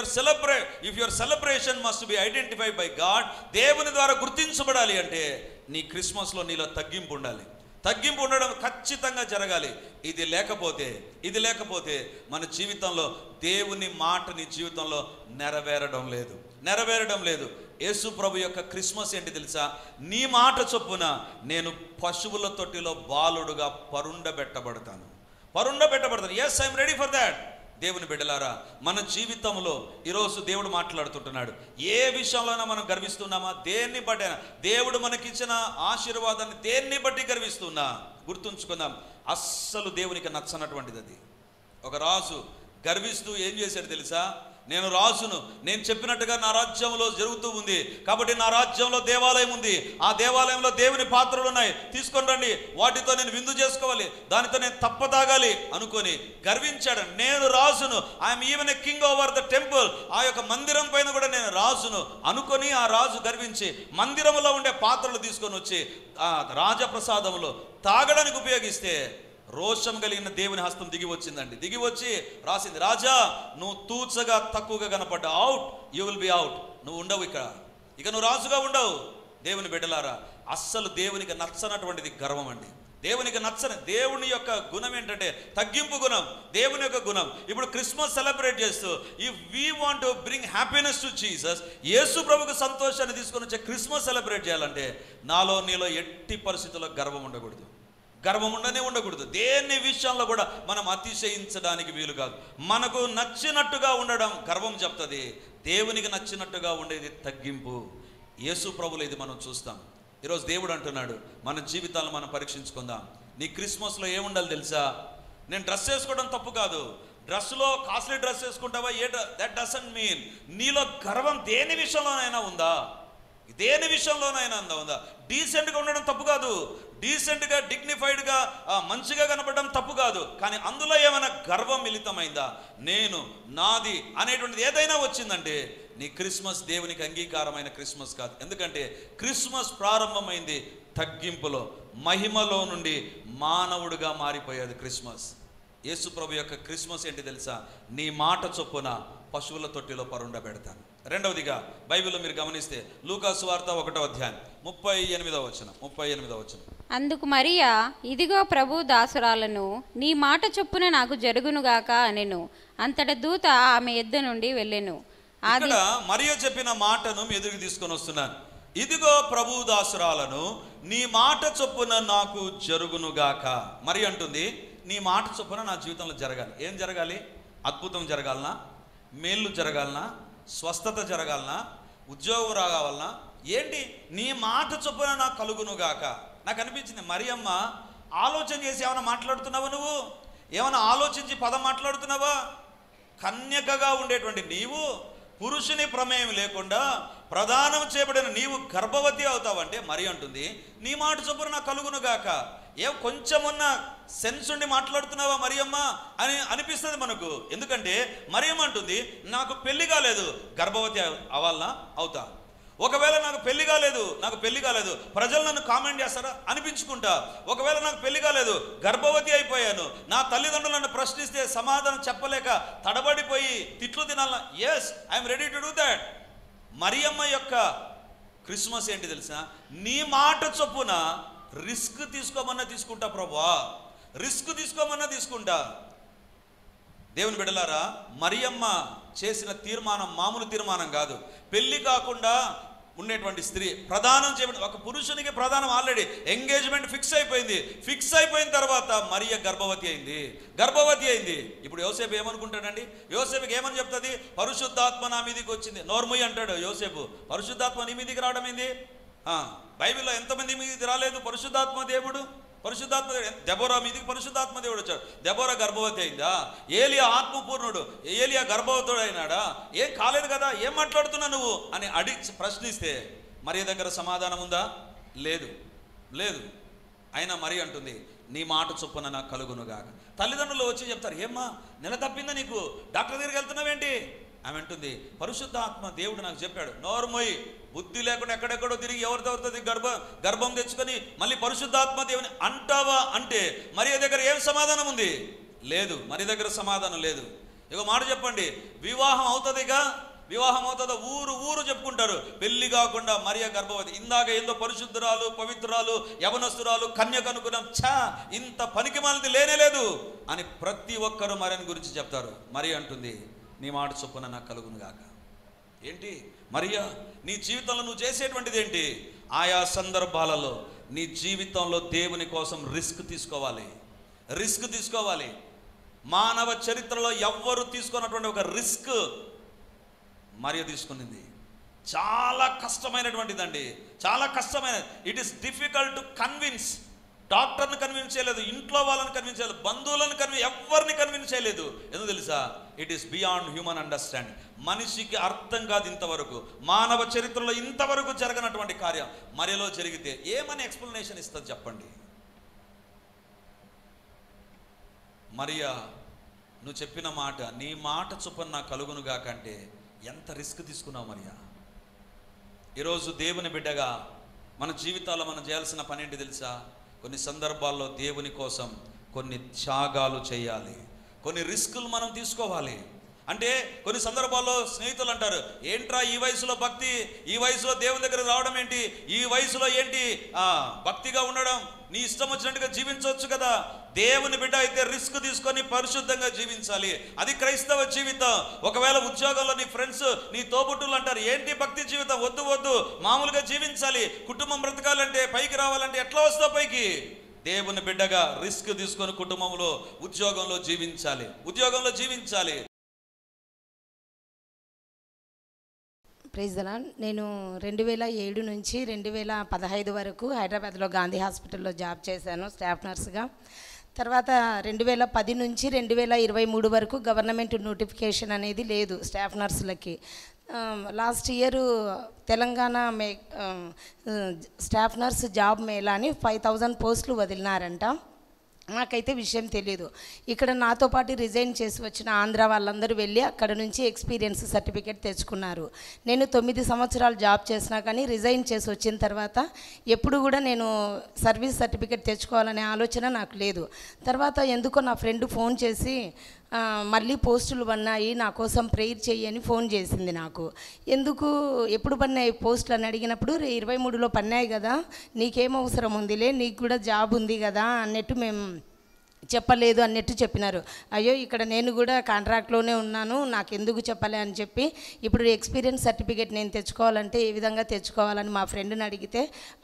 your celebration must be identified by God, దేవుని ద్వారా గుర్తించబడాలి అంటే నీ క్రిస్మస్లో నీలో తగ్గింపు ఉండాలి. తగ్గింపు ఉండడం ఖచ్చితంగా జరగాలి. ఇది లేకపోతే మన జీవితంలో దేవుని మాట నీ జీవితంలో నెరవేరడం లేదు. యేసు ప్రభు యొక్క క్రిస్మస్ ఏంటి తెలుసా? నీ మాట చొప్పున నేను పశువుల తొట్టిలో బాలుడుగా పరుండబెట్టబడతాను. Yes, I'm ready for that. దేవుని బిడ్డలారా, మన జీవితంలో ఈరోజు దేవుడు మాట్లాడుతుంటున్నాడు. ఏ విషయంలోనైనా మనం గర్విస్తున్నామా? దేన్ని బట్టి, దేవుడు మనకిచ్చిన ఆశీర్వాదాన్ని దేన్ని బట్టి గర్విస్తున్నా? గుర్తుంచుకుందాం, అస్సలు దేవునికి నచ్చనటువంటిది అది. ఒక రాజు గర్విస్తూ ఏం చేశాడు తెలుసా? నేను రాజును, నేను చెప్పినట్టుగా నా రాజ్యంలో జరుగుతూ ఉంది కాబట్టి నా రాజ్యంలో దేవాలయం ఉంది, ఆ దేవాలయంలో దేవుని పాత్రలు ఉన్నాయి, తీసుకొని రండి, వాటితో నేను విందు చేసుకోవాలి, దానితో నేను తప్పతాగాలి అనుకొని గర్వించాడు. నేను రాజును, I'm even a king over the temple, ఆ యొక్క మందిరం పైన కూడా నేను రాజును అనుకొని ఆ రాజు గర్వించి మందిరంలో ఉండే పాత్రలు తీసుకొని వచ్చి ఆ రాజప్రసాదంలో తాగడానికి ఉపయోగిస్తే రోషం కలిగిన దేవుని హస్తం దిగి వచ్చిందండి. దిగి వచ్చి రాసింది, రాజా నువ్వు తూచగా తక్కువగా కనపడ్డా, out, you will be out, నువ్వు ఉండవు ఇక నువ్వు రాజుగా ఉండవు. దేవుని బిడ్డలారా, అస్సలు దేవునికి నచ్చనటువంటిది గర్వం అండి. దేవుని యొక్క గుణం ఏంటంటే తగ్గింపు గుణం, దేవుని యొక్క గుణం. ఇప్పుడు క్రిస్మస్ సెలబ్రేట్ చేస్తూ, if we want to bring happiness to Jesus, Yesu ప్రభుకు సంతోషాన్ని తీసుకొని వచ్చే క్రిస్మస్ సెలబ్రేట్ చేయాలంటే నీలో ఎట్టి పరిస్థితుల్లో గర్వం ఉండకూడదు. దేని విషయంలో కూడా మనం అతిశయించడానికి వీలు కాదు. మనకు నచ్చినట్టుగా ఉండడం గర్వం చెప్తుంది, దేవునికి నచ్చినట్టుగా ఉండేది తగ్గింపు. యేసు ప్రభులో ఇది మనం చూస్తాం. ఈరోజు దేవుడు అంటున్నాడు, మన జీవితాలను మనం పరీక్షించుకుందాం. నీ క్రిస్మస్లో ఏముండాలి తెలుసా? నేను డ్రెస్ వేసుకోవడం తప్పు కాదు, డ్రెస్లో కాస్ట్లీ డ్రెస్ వేసుకుంటావా, దట్ డజంట్ మీన్. నీలో గర్వం దేని విషయంలోనైనా ఉందా? డీసెంట్గా ఉండడం తప్పు కాదు, డీసెంట్గా డిగ్నిఫైడ్గా మంచిగా కనపడడం తప్పు కాదు, కానీ అందులో ఏమైనా గర్వం మిళితమైందా? నాది అనేటువంటిది ఏదైనా వచ్చిందంటే నీ క్రిస్మస్ దేవునికి అంగీకారమైన క్రిస్మస్ కాదు. ఎందుకంటే క్రిస్మస్ ప్రారంభమైంది తగ్గింపులో, మహిమలో నుండి మానవుడిగా మారిపోయేది క్రిస్మస్. యేసు ప్రభు యొక్క క్రిస్మస్ ఏంటి తెలుసా? నీ మాట చొప్పున పశువుల తొట్టిలో పరుండబెడతాను. రెండవదిగా బైబిల్లో మీరు గమనిస్తే లూకా సువార్త 1వ అధ్యాయం 38వ వచనం. అందుకు మరియా, ఇదిగో ప్రభు దాసురాలను, నీ మాట చొప్పున నాకు జరుగునుగాక అనెను. అంతట దూత ఆమె యొద్ద నుండి వెళ్ళెను. ఇక్కడ మరియ చెప్పిన మాటను మీ ఎదురుకు తీసుకొని వస్తున్నాను. ఇదిగో ప్రభు దాసురాలను, నీ మాట చొప్పున నాకు జరుగునుగాక. మరి అంటుంది, నీ మాట చొప్పున నా జీవితంలో జరగాలి. ఏం జరగాలి? అద్భుతం జరగాలనా? మేలు జరగాలనా? స్వస్థత జరగాలనా? ఉద్యోగం రావాలనా? ఏంటి? నీ మాట చొప్పున నాకు కలుగునుగాక. నాకు అనిపించింది, మరియమ్మ ఆలోచన చేసి ఏమైనా మాట్లాడుతున్నావా? నువ్వు ఏమైనా ఆలోచించి పదం మాట్లాడుతున్నావా? కన్యకగా ఉండేటువంటి నీవు, పురుషుని ప్రమేయం లేకుండా ప్రదానం చేయబడిన నీవు గర్భవతి అవుతావంటే మరి అంటుంది, నీ మాట చొప్పున నాకు కలుగునుగాక. కొంచెమున్న సెన్స్ ఉండి మాట్లాడుతున్నావా మరియమ్మ అని అనిపిస్తుంది మనకు. ఎందుకంటే మరియమ్మ అంటుంది, నాకు పెళ్లి కాలేదు, గర్భవతి అవ్వాలనా? అవుతా. ఒకవేళ నాకు పెళ్లి కాలేదు, ప్రజలు నన్ను కామెంట్ చేస్తారా? అనిపించుకుంటా. ఒకవేళ నాకు పెళ్లి కాలేదు, గర్భవతి అయిపోయాను, నా తల్లిదండ్రులు నన్ను ప్రశ్నిస్తే సమాధానం చెప్పలేక తడబడిపోయి తిట్లు తినాలన్నా? Yes, I'm ready to do that. Mariyamma యొక్క క్రిస్మస్ ఏంటి తెలుసా? నీ మాట చొప్పున రిస్క్ తీసుకోమన్నా తీసుకుంటా ప్రభువా, రిస్క్ తీసుకోమన్నా తీసుకుంటా. దేవుని బిడ్డలారా, మరియమ్మ చేసిన తీర్మానం మామూలు తీర్మానం కాదు. పెళ్లి కాకుండా ఉండేటువంటి స్త్రీ ప్రదానం చేయబడి, ఒక పురుషునికి ప్రదానం ఆల్రెడీ ఎంగేజ్మెంట్ ఫిక్స్ అయిపోయిన తర్వాత మరియ గర్భవతి అయింది. ఇప్పుడు యోసేపు ఏమనుకుంటాడండి? యోసేపుకి ఏమని చెప్తుంది? పరిశుద్ధాత్మ నా మీదికి వచ్చింది. నోర్ముయ్యి అంటాడు యోసేపు. పరిశుద్ధాత్మ నీ మీదికి రావడం ఏంది? బైబిల్లో ఎంతమంది మీదికి రాలేదు పరిశుద్ధాత్మ దేవుడు? దెబోరా మీదికి పరిశుద్ధాత్మ దేవుడు వచ్చాడు. దెబోరా గర్భవతి అయిందా? ఏలియా ఆత్మపూర్ణుడు, ఏలియా గర్భవతుడు అయినాడా? ఏం కాలేదు కదా, ఏం మాట్లాడుతున్నా నువ్వు అని ప్రశ్నిస్తే మరి దగ్గర సమాధానం ఉందా? లేదు. అయినా మరి అంటుంది, నీ మాట చొప్పున నాకు కలుగునుగాక. తల్లిదండ్రులు వచ్చి చెప్తారు, ఏమ్మా నెల తప్పిందా నీకు, డాక్టర్ దగ్గరికి వెళ్తున్నావేంటి? ఆమె అంటుంది, పరిశుద్ధాత్మ దేవుడు నాకు చెప్పాడు. నోరుమోయి, బుద్ధి లేకుండా ఎక్కడెక్కడో తిరిగి ఎవరితో గర్భం తెచ్చుకొని మళ్ళీ పరిశుద్ధాత్మ దేవుని అంటావా అంటే మరియ దగ్గర ఏం సమాధానం ఉంది? లేదు, మరి దగ్గర సమాధానం లేదు. ఇక మాట చెప్పండి, వివాహం అవుతుందిగా, వివాహం అవుతుందా? ఊరు చెప్పుకుంటారు, పెళ్లి కాకుండా మరియ గర్భవతి. ఇందాక ఏందో పరిశుద్ధురాలు, పవిత్రురాలు, యవనస్తురాలు, కన్యక అనుకున్నాం. ఇంత పనికి మాలింది లేనే లేదు అని ప్రతి ఒక్కరు మరియని గురించి చెప్తారు. మరి అంటుంది, నీ మాట చొప్పున నాకు కలుగును గాక. ఏంటి మరియా, నీ జీవితంలో నువ్వు చేసేటువంటిది ఏంటి? ఆయా సందర్భాలలో నీ జీవితంలో దేవుని కోసం రిస్క్ తీసుకోవాలి. మానవ చరిత్రలో ఎవ్వరు తీసుకున్నటువంటి ఒక రిస్క్ మరియ తీసుకునింది. చాలా కష్టమైనటువంటిదండి, చాలా కష్టమైన. It is difficult to convince. డాక్టర్ని కన్విన్స్ చేయలేదు, ఇంట్లో వాళ్ళని కన్విన్స్ చేయలేదు, బంధువులను ఎవరిని కన్విన్స్ చేయలేదు. ఎందుకు తెలుసా? It is beyond human understanding. మనిషికి అర్థం కాదు ఇంతవరకు. మానవ చరిత్రలో ఇంతవరకు జరగనటువంటి కార్యం మరియలో జరిగితే ఏమని ఎక్స్ప్లెనేషన్ ఇస్తుంది చెప్పండి? మరియా, నువ్వు చెప్పిన మాట, నీ మాట చొప్పున నాకు కలుగునుగా కంటే ఎంత రిస్క్ తీసుకున్నావు మరియా. ఈరోజు దేవుని బిడ్డగా మన జీవితాల్లో మనం చేయాల్సిన పని ఏంటి తెలుసా? కొన్ని సందర్భాల్లో దేవుని కోసం కొన్ని త్యాగాలు చేయాలి, కొన్ని రిస్కులు మనం తీసుకోవాలి. అంటే కొన్ని సందర్భాల్లో స్నేహితులు అంటారు, ఏంట్రా ఈ వయసులో భక్తి, ఈ వయసులో దేవుని దగ్గర రావడం ఏంటి, ఈ వయసులో ఏంటి భక్తిగా ఉండడం, నీ ఇష్టం వచ్చినట్టుగా జీవించవచ్చు కదా. దేవుని బిడ్డ అయితే రిస్క్ తీసుకొని పరిశుద్ధంగా జీవించాలి. అది క్రైస్తవ జీవితం. ఒకవేళ ఉద్యోగంలో నీ ఫ్రెండ్స్, నీ తోబుట్టులు అంటారు, ఏంటి భక్తి జీవితం, వద్దు మామూలుగా జీవించాలి, కుటుంబం బ్రతకాలంటే, పైకి రావాలంటే ఎట్లా వస్తావు పైకి? దేవుని బిడ్డగా రిస్క్ తీసుకొని కుటుంబంలో, ఉద్యోగంలో జీవించాలి. Praise the lord. నేను 2007 నుంచి 2015 వరకు హైదరాబాద్లో గాంధీ హాస్పిటల్లో జాబ్ చేశాను స్టాఫ్ నర్స్గా. తర్వాత 2010 నుంచి 2023 వరకు గవర్నమెంట్ నోటిఫికేషన్ అనేది లేదు స్టాఫ్ నర్సులకి. Last year Telangana staff nurse job mela అని 5000 పోస్టులు వదిలినారంట. నాకైతే విషయం తెలీదు. ఇక్కడ నాతో పాటు రిజైన్ చేసి వచ్చిన ఆంధ్ర వాళ్ళందరూ వెళ్ళి అక్కడ నుంచి ఎక్స్పీరియన్స్ సర్టిఫికేట్ తెచ్చుకున్నారు. నేను 9 సంవత్సరాలు జాబ్ చేసినా కానీ రిజైన్ చేసి వచ్చిన తర్వాత ఎప్పుడు కూడా నేను సర్వీస్ సర్టిఫికేట్ తెచ్చుకోవాలనే ఆలోచన నాకు లేదు. తర్వాత ఎందుకో నా ఫ్రెండ్ ఫోన్ చేసి మళ్ళీ పోస్టులు పడినాయి, నా కోసం ప్రేయర్ చెయ్యని ఫోన్ చేసింది నాకు. ఎందుకు, ఎప్పుడు పడినాయి పోస్టులు అని అడిగినప్పుడు 23లో పడినాయి కదా, నీకేం అవసరం ఉందిలే, నీకు కూడా జాబ్ ఉంది కదా అన్నట్టు మేము చెప్పలేదు అన్నట్టు చెప్పినారు. అయ్యో, ఇక్కడ నేను కూడా కాంట్రాక్ట్లోనే ఉన్నాను, నాకు ఎందుకు చెప్పలే అని చెప్పి ఇప్పుడు ఎక్స్పీరియన్స్ సర్టిఫికేట్ నేను తెచ్చుకోవాలంటే ఏ విధంగా తెచ్చుకోవాలని మా ఫ్రెండ్ని అడిగితే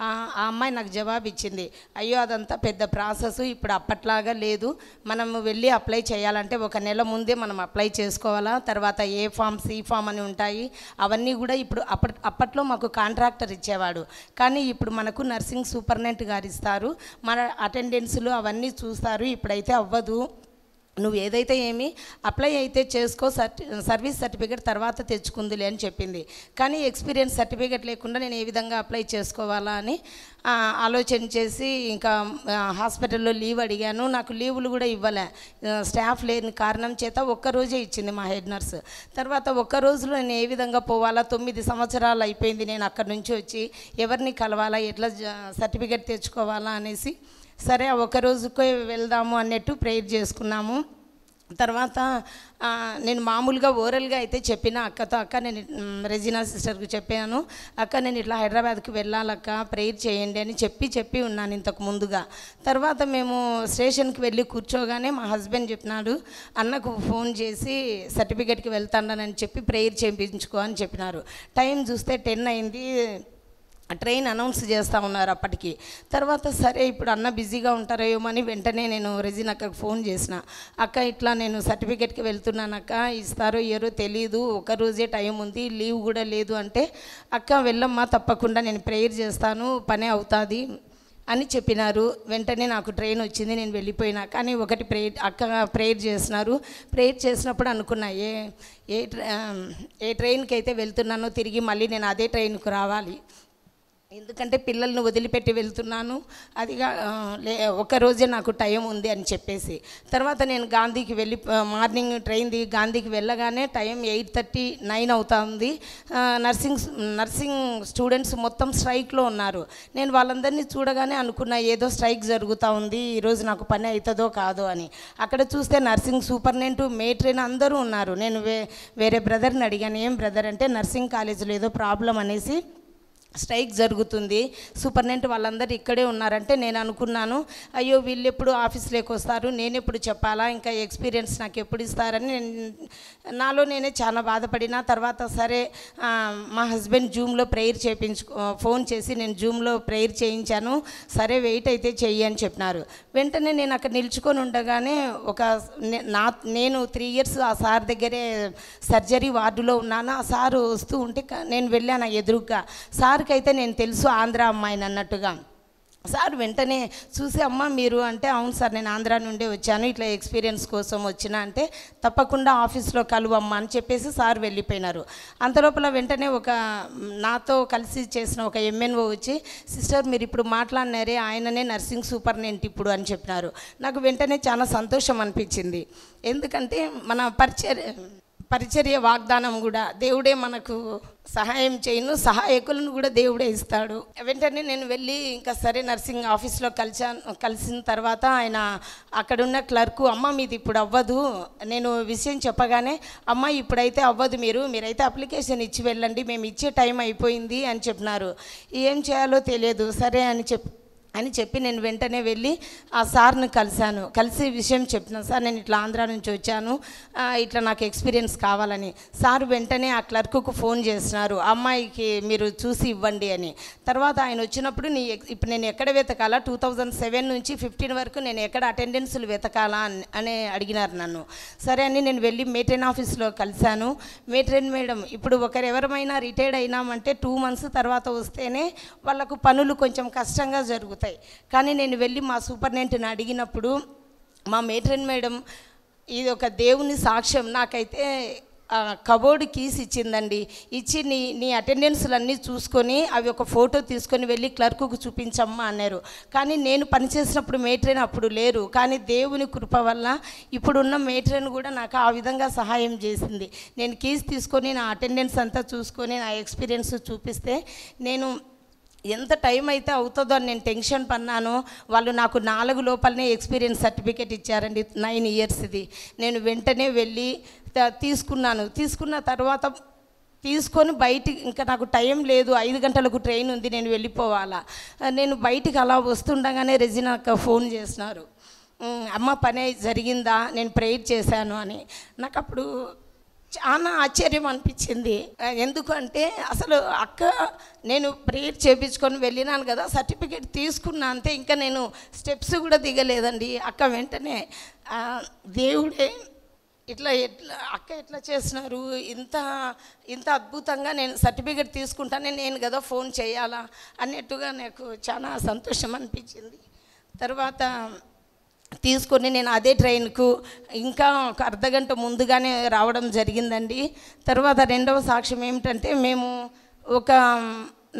ఆ అమ్మాయి నాకు జవాబు ఇచ్చింది, అయ్యో అదంతా పెద్ద ప్రాసెస్, ఇప్పుడు అప్పట్లాగా లేదు, మనం వెళ్ళి అప్లై చేయాలంటే 1 నెల ముందే మనం అప్లై చేసుకోవాలా, తర్వాత ఏ ఫామ్ సి ఫామ్ అని ఉంటాయి, అవన్నీ కూడా ఇప్పుడు అప్పట్లో మాకు కాంట్రాక్టర్ ఇచ్చేవాడు, కానీ ఇప్పుడు మనకు నర్సింగ్ సూపర్నెంట్ గారు ఇస్తారు, మన అటెండెన్స్లు అవన్నీ చూస్తారు. ఇప్పుడైతే అవ్వదు, నువ్వు ఏదైతే ఏమి అప్లై అయితే చేసుకో, సర్వీస్ సర్టిఫికేట్ తర్వాత తెచ్చుకుందిలే అని చెప్పింది. కానీ ఎక్స్పీరియన్స్ సర్టిఫికేట్ లేకుండా నేను ఏ విధంగా అప్లై చేసుకోవాలా అని ఆలోచన చేసి ఇంకా హాస్పిటల్లో లీవ్ అడిగాను. నాకు లీవులు కూడా ఇవ్వలే, స్టాఫ్ లేని కారణం చేత 1 రోజే ఇచ్చింది మా హెడ్ నర్స్. తర్వాత 1 రోజులో నేను ఏ విధంగా పోవాలా, 9 సంవత్సరాలు అయిపోయింది నేను అక్కడి నుంచి వచ్చి, ఎవరిని కలవాలా, ఎట్లా సర్టిఫికేట్ తెచ్చుకోవాలా అనేసి సరే ఆ 1 రోజుకే వెళ్దాము అన్నట్టు ప్రేయర్ చేసుకున్నాము. తర్వాత నేను మామూలుగా ఓరల్గా అయితే చెప్పిన అక్కతో, అక్క నేను రెజినా సిస్టర్కి చెప్పాను, అక్క నేను ఇట్లా హైదరాబాద్కి వెళ్ళాలక్క, ప్రేయర్ చేయండి అని చెప్పి ఉన్నాను ఇంతకు ముందుగా. తర్వాత మేము స్టేషన్కి వెళ్ళి కూర్చోగానే మా హస్బెండ్ చెప్పినాడు, అన్నకు ఫోన్ చేసి సర్టిఫికేట్కి వెళ్తానని చెప్పి ప్రేయర్ చేయించుకో అని చెప్పినారు. టైం చూస్తే 10 అయింది, ట్రైన్ అనౌన్స్ చేస్తూ ఉన్నారు అప్పటికి. తర్వాత సరే ఇప్పుడు అన్న బిజీగా ఉంటారేమో అని వెంటనే నేను రెజిన్ అక్కకు ఫోన్ చేసిన, అక్క ఇట్లా నేను సర్టిఫికేట్కి వెళ్తున్నాను అక్క, ఇస్తారో ఇయ్యరో తెలీదు, 1 రోజే టైం ఉంది, లీవ్ కూడా లేదు అంటే, అక్క వెళ్ళమ్మా తప్పకుండా నేను ప్రేయర్ చేస్తాను, పనే అవుతుంది అని చెప్పినారు. వెంటనే నాకు ట్రైన్ వచ్చింది, నేను వెళ్ళిపోయినా. కానీ ఒకటి అక్క ప్రేయర్ చేసినారు. ప్రేయర్ చేసినప్పుడు అనుకున్నా, ఏ ట్రైన్కి అయితే వెళ్తున్నానో తిరిగి మళ్ళీ నేను అదే ట్రైన్కు రావాలి, ఎందుకంటే పిల్లల్ని వదిలిపెట్టి వెళ్తున్నాను, అదిగా ఒక్కరోజే నాకు టైం ఉంది అని చెప్పేసి. తర్వాత నేను గాంధీకి వెళ్ళి మార్నింగ్ ట్రైన్ దిగి గాంధీకి వెళ్ళగానే టైం 8:30, 9 అవుతుంది. నర్సింగ్ స్టూడెంట్స్ మొత్తం స్ట్రైక్లో ఉన్నారు. నేను వాళ్ళందరినీ చూడగానే అనుకున్నా ఏదో స్ట్రైక్ జరుగుతూ ఉంది, ఈరోజు నాకు పని అవుతుందో కాదో అని. అక్కడ చూస్తే నర్సింగ్ సూపర్నెంట్, మేట్రైన్ అందరూ ఉన్నారు. నేను వేరే బ్రదర్ని అడిగాను, ఏం బ్రదర్ అంటే నర్సింగ్ కాలేజీలో ఏదో ప్రాబ్లం అనేసి స్ట్రైక్ జరుగుతుంది, సూపర్నెంట్ వాళ్ళందరూ ఇక్కడే ఉన్నారంటే నేను అనుకున్నాను, అయ్యో వీళ్ళు ఎప్పుడు ఆఫీస్లోకి వస్తారు, నేను ఎప్పుడు చెప్పాలా, ఇంకా ఎక్స్పీరియన్స్ నాకు ఎప్పుడు ఇస్తారని నాలో నేనే చాలా బాధపడిన. తర్వాత సరే మా హస్బెండ్ జూమ్లో ప్రేయర్ ఫోన్ చేసి నేను జూమ్లో ప్రేయర్ చేయించాను. సరే వెయిట్ అయితే చెయ్యి అని చెప్పినారు. వెంటనే నేను అక్కడ నిల్చుకొని ఉండగానే నేను 3 ఇయర్స్ ఆ సార్ దగ్గరే సర్జరీ వార్డులో ఉన్నాను. ఆ సారు వస్తూ ఉంటే నేను వెళ్ళాను ఎదురుగా. సార్కి అయితే నేను తెలుసు ఆంధ్ర అమ్మాయిని అన్నట్టుగా. సార్ వెంటనే చూసి, అమ్మ మీరు అంటే, అవును సార్ నేను ఆంధ్ర నుండే వచ్చాను, ఇట్లా ఎక్స్పీరియన్స్ కోసం వచ్చిన అంటే, తప్పకుండా ఆఫీస్లో కలువమ్మ అని చెప్పేసి సార్ వెళ్ళిపోయినారు. అంతలోపల వెంటనే నాతో కలిసి చేసిన ఒక MNO వచ్చి, సిస్టర్ మీరు ఇప్పుడు మాట్లాడినారే ఆయననే నర్సింగ్ సూపర్నెంట్ ఇప్పుడు అని చెప్పినారు. నాకు వెంటనే చాలా సంతోషం అనిపించింది. ఎందుకంటే మన పరిచర్య వాగ్దానం కూడా దేవుడే మనకు సహాయం చేయను, సహాయకులను కూడా దేవుడే ఇస్తాడు. వెంటనే నేను వెళ్ళి ఇంకా సరే నర్సింగ్ ఆఫీస్లో కలిసిన తర్వాత ఆయన అక్కడున్న క్లర్కు, అమ్మ మీది ఇప్పుడు అవ్వదు, నేను విషయం చెప్పగానే, అమ్మ ఇప్పుడైతే అవ్వదు, మీరైతే అప్లికేషన్ ఇచ్చి వెళ్ళండి, మేము ఇచ్చే టైం అయిపోయింది అని చెప్పినారు. ఏం చేయాలో తెలియదు. సరే అని చెప్పి నేను వెంటనే వెళ్ళి ఆ సార్ని కలిసి విషయం చెప్పిన, సార్ నేను ఇట్లా ఆంధ్ర నుంచి వచ్చాను, ఇట్లా నాకు ఎక్స్పీరియన్స్ కావాలని. సార్ వెంటనే ఆ క్లర్కుకు ఫోన్ చేసినారు, అమ్మాయికి మీరు చూసి ఇవ్వండి అని. తర్వాత ఆయన వచ్చినప్పుడు ఇప్పుడు నేను ఎక్కడ వెతకాలా, 2007 నుంచి 15 వరకు నేను ఎక్కడ అటెండెన్సులు వెతకాలా అని అడిగినారు నన్ను. సరే అని నేను వెళ్ళి మెయింటైన్ ఆఫీస్లో కలిశాను. మెయింటైన్ మేడం, ఇప్పుడు ఎవరైనా రిటైర్డ్ అయినామంటే 2 months తర్వాత వస్తేనే వాళ్ళకు పనులు కొంచెం కష్టంగా జరుగుతాయి. కానీ నేను వెళ్ళి మా సూపర్నెంట్ని అడిగినప్పుడు మా మెయింటైన్ మేడం, ఇది ఒక దేవుని సాక్ష్యం, నాకైతే కబోర్డ్ కీస్ ఇచ్చిందండి. ఇచ్చి నీ అటెండెన్స్లన్నీ చూసుకొని అవి ఒక ఫోటో తీసుకొని వెళ్ళి క్లర్కుకు చూపించమ్మా అన్నారు. కానీ నేను పనిచేసినప్పుడు మెయింటైన్ అప్పుడు లేరు. కానీ దేవుని కృప వల్ల ఇప్పుడున్న మెయింటైన్ కూడా నాకు ఆ విధంగా సహాయం చేసింది. నేను కీస్ తీసుకొని నా అటెండెన్స్ అంతా చూసుకొని నా ఎక్స్పీరియన్స్ చూపిస్తే నేను ఎంత టైం అయితే అవుతుందో అని నేను టెన్షన్ పన్నాను. వాళ్ళు నాకు 4 లోపలనే ఎక్స్పీరియన్స్ సర్టిఫికేట్ ఇచ్చారండి, 9 years ఇది. నేను వెంటనే వెళ్ళి తీసుకున్న తర్వాత తీసుకొని బయటికి, ఇంకా నాకు టైం లేదు, 5 గంటలకు ట్రైన్ ఉంది, నేను వెళ్ళిపోవాలా. నేను బయటికి అలా వస్తుండగానే రెజినాకు ఫోన్ చేసినారు, అమ్మ పని జరిగిందా, నేను ప్రేయర్ చేశాను అని. నాకు అప్పుడు చాలా ఆశ్చర్యం అనిపించింది. ఎందుకంటే అసలు అక్క నేను ప్రేయర్ చేయించుకొని వెళ్ళినాను కదా, సర్టిఫికేట్ తీసుకున్నా అంతే, ఇంకా నేను స్టెప్స్ కూడా దిగలేదండి. అక్క వెంటనే దేవుడే ఎట్లా అక్క ఎట్లా చేసినారు, ఇంత అద్భుతంగా నేను సర్టిఫికేట్ తీసుకుంటానే, నేను కదా ఫోన్ చేయాలా అన్నట్టుగా నాకు చాలా సంతోషం అనిపించింది. తర్వాత తీసుకొని నేను అదే ట్రైన్కు ఇంకా ఒక అర్ధగంట ముందుగానే రావడం జరిగిందండి. తర్వాత రెండవ సాక్ష్యం ఏమిటంటే, మేము ఒక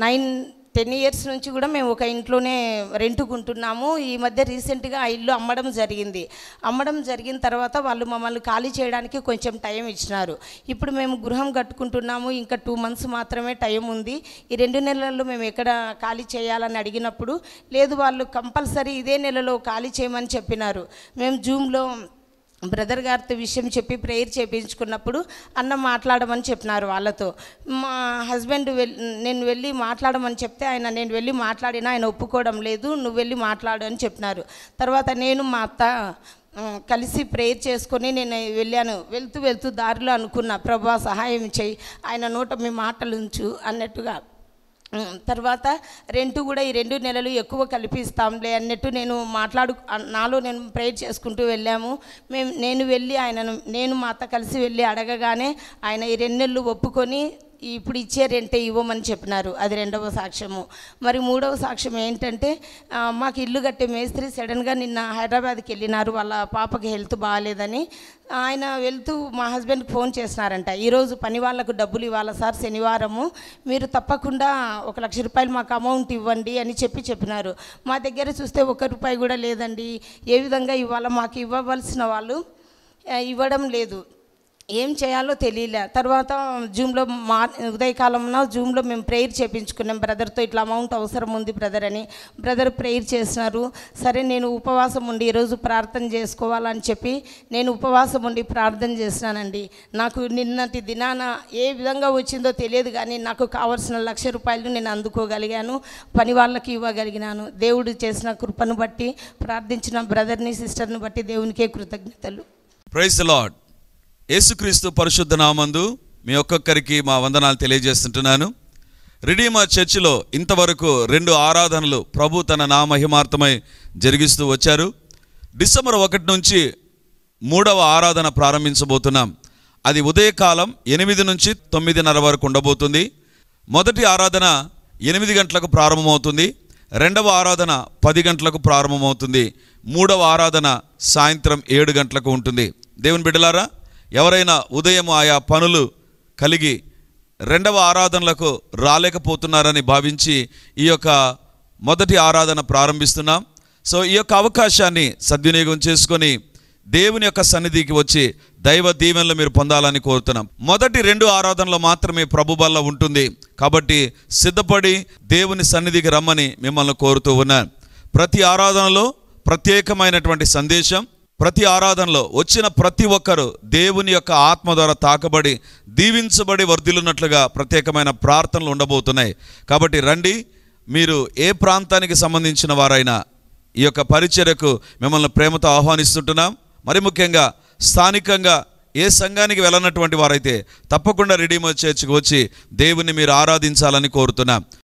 9-10 years నుంచి కూడా మేము ఒక ఇంట్లోనే రెంటుకుంటున్నాము. ఈ మధ్య రీసెంట్గా ఆ ఇల్లు అమ్మడం జరిగిన తర్వాత వాళ్ళు మమ్మల్ని ఖాళీ చేయడానికి కొంచెం టైం ఇచ్చినారు. ఇప్పుడు మేము గృహం కట్టుకుంటున్నాము, ఇంకా 2 months మాత్రమే టైం ఉంది. ఈ 2 నెలల్లో మేము ఎక్కడ ఖాళీ చేయాలని అడిగినప్పుడు, లేదు వాళ్ళు కంపల్సరీ ఇదే నెలలో ఖాళీ చేయమని చెప్పినారు. మేము జూమ్లో బ్రదర్ గారితో విషయం చెప్పి ప్రేయర్ చేయించుకున్నప్పుడు అన్న మాట్లాడమని చెప్పినారు వాళ్ళతో. మా హస్బెండ్ నేను వెళ్ళి మాట్లాడమని చెప్తే నేను వెళ్ళి మాట్లాడినా ఆయన ఒప్పుకోవడం లేదు, నువ్వు వెళ్ళి మాట్లాడు అని చెప్పినారు. తర్వాత నేను మా అత్త కలిసి ప్రేయర్ చేసుకొని నేను వెళ్ళాను. వెళ్తూ దారిలో అనుకున్నా, ప్రభా సహాయం చేయి, ఆయన నోట మీ మాటలు ఉంచు అన్నట్టుగా. తర్వాత రెంట్ కూడా ఈ 2 నెలలు ఎక్కువ కల్పిస్తాంలే అన్నట్టు నాలో నేను ప్రేయర్ చేసుకుంటూ వెళ్ళాము. నేను వెళ్ళి నేను మా అత్త కలిసి వెళ్ళి అడగగానే ఆయన ఈ 2 నెలలు ఒప్పుకొని ఇప్పుడు ఇచ్చే రెంటే ఇవ్వమని చెప్పినారు. అది రెండవ సాక్ష్యము. మరి మూడవ సాక్ష్యం ఏంటంటే మాకు ఇల్లు కట్టే మేస్త్రి సడన్గా నిన్న హైదరాబాద్కి వెళ్ళినారు. వాళ్ళ పాపకి హెల్త్ బాగాలేదని. ఆయన వెళ్తూ మా హస్బెండ్కి ఫోన్ చేసినారంట, ఈరోజు పని వాళ్ళకు డబ్బులు ఇవ్వాలి సార్, శనివారము, మీరు తప్పకుండా 1 లక్ష రూపాయలు మాకు అమౌంట్ ఇవ్వండి అని చెప్పినారు. మా దగ్గర చూస్తే 1 రూపాయి కూడా లేదండి. ఏ విధంగా ఇవ్వాలో మాకు ఇవ్వవలసిన వాళ్ళు ఇవ్వడం లేదు. ఏం చేయాలో తెలియలే. తర్వాత జూమ్లో ఉదయకాలంలో జూమ్లో మేము ప్రేయర్ చేయించుకున్నాం బ్రదర్తో, ఇట్లా అమౌంట్ అవసరం ఉంది బ్రదర్ అని. బ్రదర్ ప్రేయర్ చేసినారు. సరే నేను ఉపవాసం ఉండి ఈరోజు ప్రార్థన చేసుకోవాలని చెప్పి నేను ఉపవాసం ఉండి ప్రార్థన చేసినానండి. నాకు నిన్నటి దినాన ఏ విధంగా వచ్చిందో తెలియదు, కానీ నాకు కావాల్సిన 1 లక్ష రూపాయలు నేను అందుకోగలిగాను, పని వాళ్ళకి ఇవ్వగలిగినాను. దేవుడు చేసిన కృపను బట్టి, ప్రార్థించిన బ్రదర్ని సిస్టర్ని బట్టి దేవునికే కృతజ్ఞతలు. Praise the lord. యేసుక్రీస్తు పరిశుద్ధ నామందు మీ ఒక్కొక్కరికి మా వందనాలు తెలియజేస్తుంటున్నాను. రిడీమర్ చర్చిలో ఇంతవరకు 2 ఆరాధనలు ప్రభు తన నామహిమార్థమై జరిగిస్తూ వచ్చారు. డిసెంబర్ 1 నుంచి 3వ ఆరాధన ప్రారంభించబోతున్నాం. అది ఉదయకాలం 8 నుంచి 9:30 వరకు ఉండబోతుంది. మొదటి ఆరాధన 8 గంటలకు ప్రారంభమవుతుంది. రెండవ ఆరాధన 10 గంటలకు ప్రారంభమవుతుంది. మూడవ ఆరాధన సాయంత్రం 7 గంటలకు ఉంటుంది. దేవుని బిడ్డలారా, ఎవరైనా ఉదయం ఆయా పనులు కలిగి రెండవ ఆరాధనలకు రాలేకపోతున్నారని భావించి ఈ యొక్క మొదటి ఆరాధన ప్రారంభిస్తున్నాం. సో ఈ యొక్క అవకాశాన్ని సద్వినియోగం చేసుకొని దేవుని యొక్క సన్నిధికి వచ్చి దైవ దీవెనలు మీరు పొందాలని కోరుతున్నాం. మొదటి 2 ఆరాధనలు మాత్రమే ప్రభు బల్ల ఉంటుంది. కాబట్టి సిద్ధపడి దేవుని సన్నిధికి రమ్మని మిమ్మల్ని కోరుతూ ఉన్నాను. ప్రతి ఆరాధనలో ప్రత్యేకమైనటువంటి సందేశం, ప్రతి ఆరాధనలో వచ్చిన ప్రతి ఒక్కరూ దేవుని యొక్క ఆత్మ ద్వారా తాకబడి దీవించబడి వర్ధిల్లున్నట్లుగా ప్రత్యేకమైన ప్రార్థనలు ఉండబోతున్నాయి. కాబట్టి రండి. మీరు ఏ ప్రాంతానికి సంబంధించిన వారైనా ఈ యొక్క పరిచర్యకు మిమ్మల్ని ప్రేమతో ఆహ్వానిస్తుంటున్నాం. మరి ముఖ్యంగా స్థానికంగా ఏ సంఘానికి వెళ్ళనటువంటి వారైతే తప్పకుండా రిడీమర్ చర్చికి వచ్చి దేవుని మీరు ఆరాధించాలని కోరుతున్నాం.